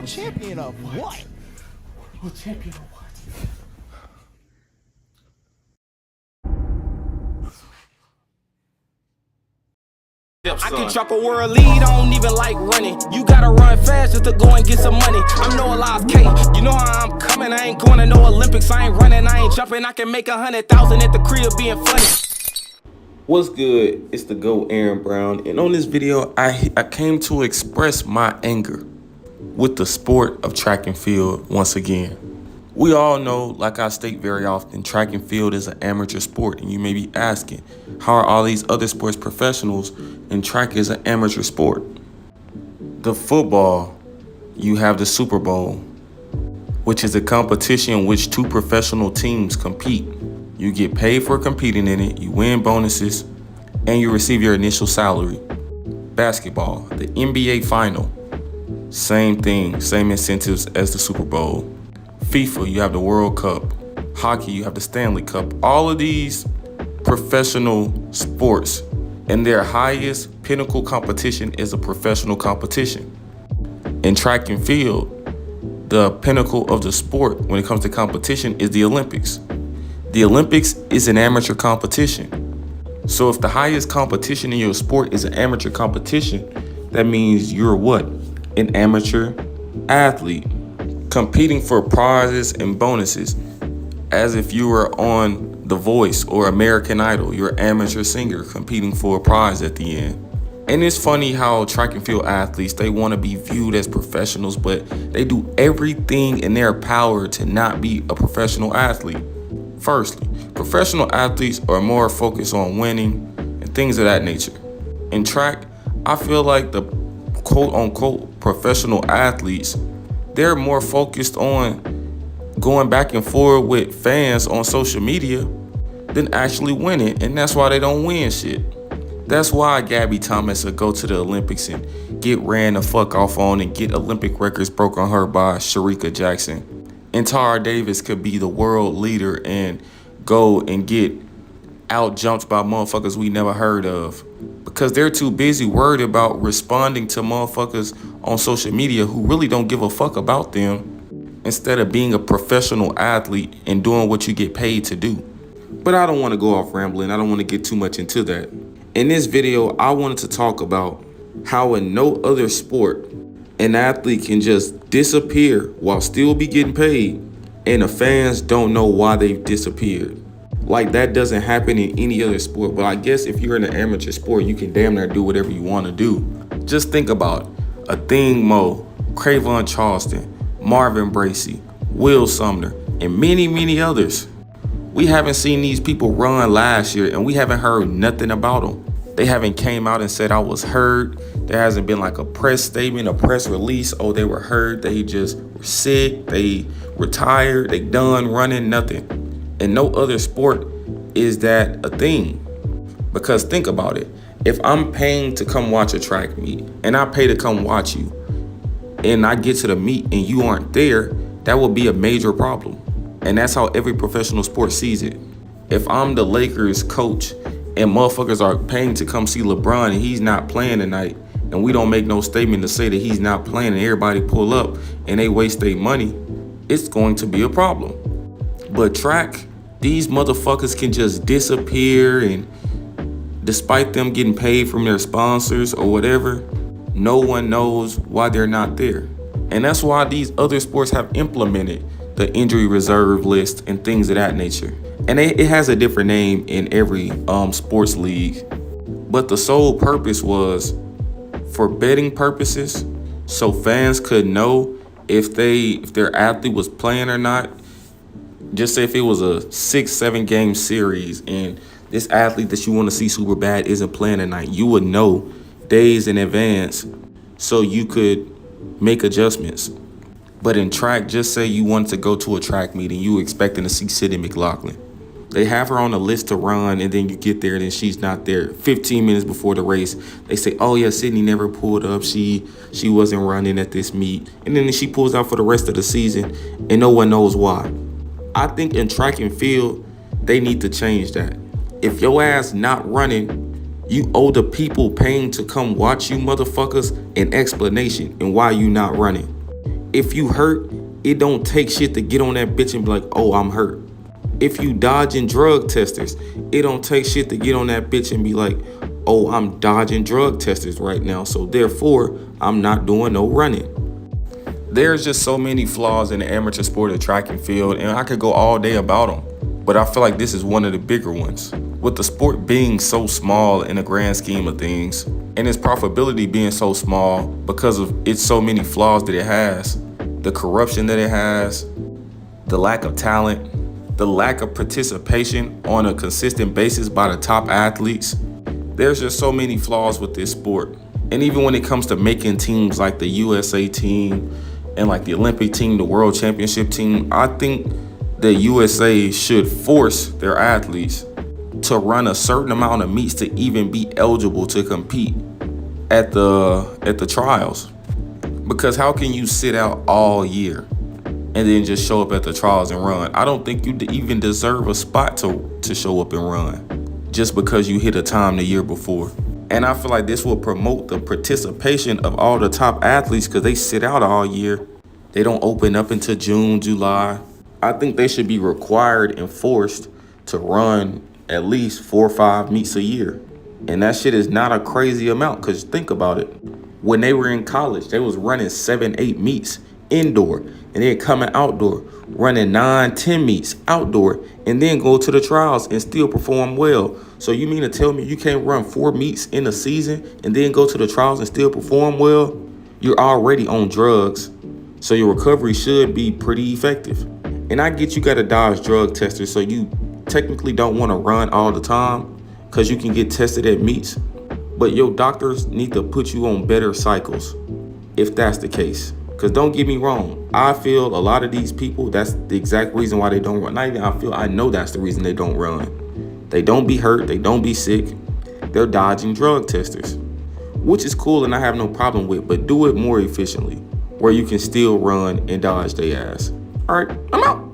Champion of what? World champion of what? I can drop a world lead, I don't even like running. You gotta run fast just to go and get some money. I'm Noah Lyles K, you know how I'm coming. I ain't going to no Olympics, I ain't running, I ain't jumping. I can make 100,000 at the crib being funny. What's good? It's the GOAT Aaron Brown, and on this video I came to express my anger with the sport of track and field once again. We all know, like I state very often, track and field is an amateur sport, and you may be asking, how are all these other sports professionals and track is an amateur sport? The football, you have the Super Bowl, which is a competition in which two professional teams compete. You get paid for competing in it, you win bonuses, and you receive your initial salary. Basketball, the NBA final, same thing, same incentives as the Super Bowl. FIFA, you have the World Cup. Hockey, you have the Stanley Cup. All of these professional sports, and their highest pinnacle competition is a professional competition. In track and field, the pinnacle of the sport when it comes to competition is the Olympics. The Olympics is an amateur competition. So if the highest competition in your sport is an amateur competition, that means you're what? An amateur athlete, competing for prizes and bonuses, as if you were on The Voice or American Idol. You're an amateur singer competing for a prize at the end. And it's funny how track and field athletes, they want to be viewed as professionals, but they do everything in their power to not be a professional athlete. Firstly, professional athletes are more focused on winning and things of that nature. In track, I feel like the quote-unquote professional athletes, they're more focused on going back and forth with fans on social media than actually winning, and that's why they don't win shit. That's why Gabby Thomas will go to the Olympics and get ran the fuck off on and get Olympic records broken on her by Shericka Jackson. And Tara Davis could be the world leader and go and get out-jumped by motherfuckers we never heard of, because they're too busy worried about responding to motherfuckers on social media who really don't give a fuck about them, instead of being a professional athlete and doing what you get paid to do. But I don't want to go off rambling. I don't want to get too much into that. In this video, I wanted to talk about how in no other sport an athlete can just disappear while still be getting paid, and the fans don't know why they've disappeared. Like, that doesn't happen in any other sport. But I guess if you're in an amateur sport, you can damn near do whatever you want to do. Just think about it. Athing Mu, Cravon Charleston, Marvin Bracey, Will Sumner, and many, many others. We haven't seen these people run last year, and we haven't heard nothing about them. They haven't came out and said, I was hurt. There hasn't been like a press statement, a press release. Oh, they were hurt. They just were sick. They retired. They done running, nothing. In no other sport is that a thing. Because think about it. If I'm paying to come watch a track meet, and I pay to come watch you, and I get to the meet and you aren't there, that will be a major problem. And that's how every professional sport sees it. If I'm the Lakers coach and motherfuckers are paying to come see LeBron and he's not playing tonight, and we don't make no statement to say that he's not playing, and everybody pull up and they waste their money, it's going to be a problem. But track, these motherfuckers can just disappear, and despite them getting paid from their sponsors or whatever, no one knows why they're not there. And that's why these other sports have implemented the injury reserve list and things of that nature. And it has a different name in every sports league. But the sole purpose was for betting purposes, so fans could know if their athlete was playing or not. Just say if it was a 6-7 game series and this athlete that you want to see super bad isn't playing tonight, you would know days in advance so you could make adjustments. But in track, just say you wanted to go to a track meeting, you were expecting to see Sydney McLaughlin. They have her on the list to run, and then you get there and then she's not there. 15 minutes before the race, they say, oh yeah, Sydney never pulled up. She wasn't running at this meet. And then she pulls out for the rest of the season and no one knows why. I think in track and field, they need to change that. If your ass not running, you owe the people paying to come watch you motherfuckers an explanation and why you not running. If you hurt, it don't take shit to get on that bitch and be like, oh, I'm hurt. If you dodging drug testers, it don't take shit to get on that bitch and be like, oh, I'm dodging drug testers right now, so therefore, I'm not doing no running. There's just so many flaws in the amateur sport of track and field, and I could go all day about them. But I feel like this is one of the bigger ones. With the sport being so small in the grand scheme of things, and its profitability being so small because of its so many flaws that it has, the corruption that it has, the lack of talent, the lack of participation on a consistent basis by the top athletes, there's just so many flaws with this sport. And even when it comes to making teams like the USA team and like the Olympic team, the World Championship team, I think the USA should force their athletes to run a certain amount of meets to even be eligible to compete at the trials. Because how can you sit out all year and then just show up at the trials and run? I don't think you even deserve a spot to show up and run just because you hit a time the year before. And I feel like this will promote the participation of all the top athletes because they sit out all year. They don't open up until June, July. I think they should be required and forced to run at least 4 or 5 meets a year. And that shit is not a crazy amount, because think about it. When they were in college, they was running 7, 8 meets indoor, and then coming outdoor, running 9, 10 meets outdoor, and then go to the trials and still perform well. So you mean to tell me you can't run 4 meets in a season and then go to the trials and still perform well? You're already on drugs, so your recovery should be pretty effective. And I get you gotta dodge drug testers, so you technically don't wanna run all the time because you can get tested at meets, but your doctors need to put you on better cycles if that's the case. Because don't get me wrong, I feel a lot of these people, that's the exact reason why they don't run. Not even I know that's the reason they don't run. They don't be hurt, they don't be sick, they're dodging drug testers, which is cool and I have no problem with, but do it more efficiently where you can still run and dodge their ass. All right, I'm out.